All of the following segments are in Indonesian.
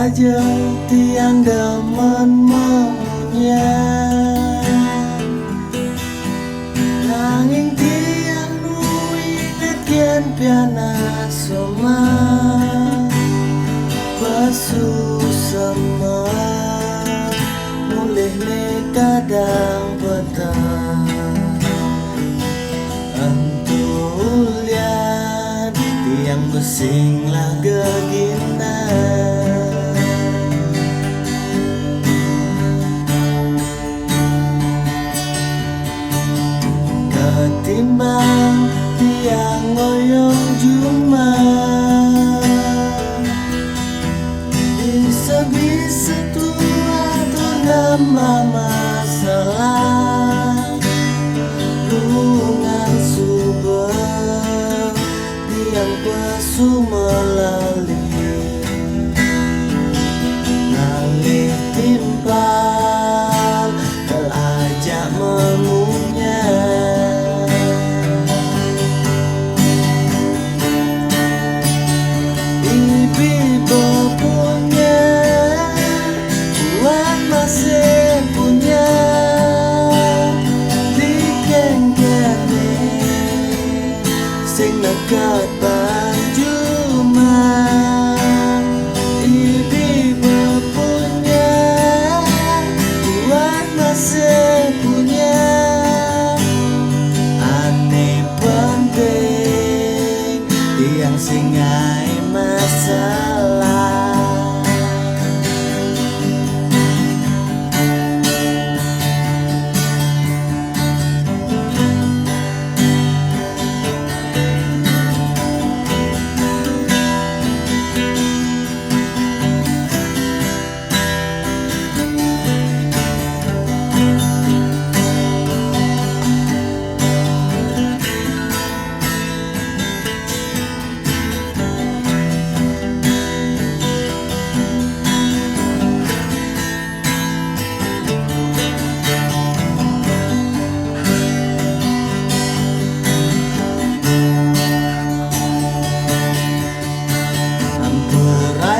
lajeng tiang demen memunyang, nanging tiang nuwinget yen piana somah pesusema mulih ne kadang petang antulian tiang besing lah gegina ketimbang tiang ngoyong juma bisa-bisa tua tuh nambah masalah lungan subah tiang pesu melali ngalih timpal kelajak memunyang ibi punya Tuhan masih punya dikeng-kene sing nekat banjuman ibi punya Tuhan masih punya aneh penting tiang singai masalah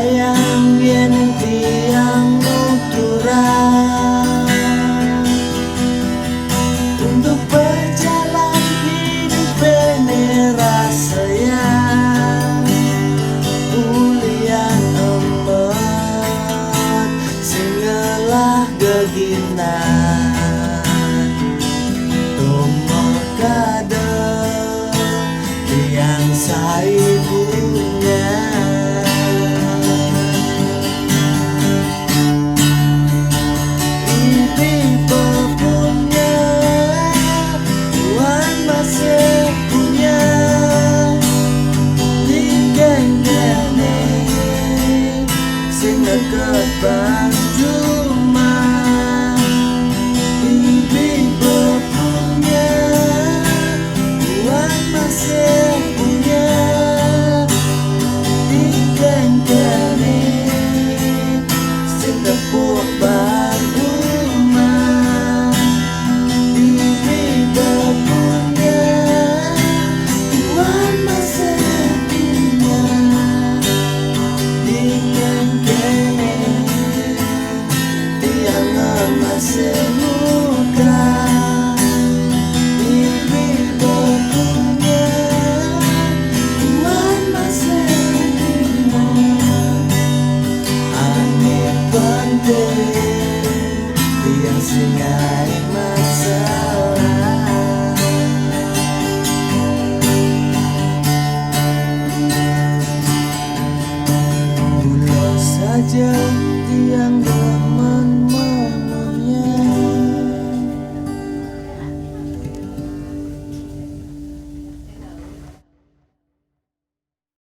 yang yen tiang nuturan untuk berjalan hidup ini rasanya ulian empat singelah gegina tumor kadang tiang saibunya dekat Banjuman ibi punya Tuhan masih punya dikeng-kene sing tepuk Banjuman ibi punya Tuhan masih punya dikeng-kene masih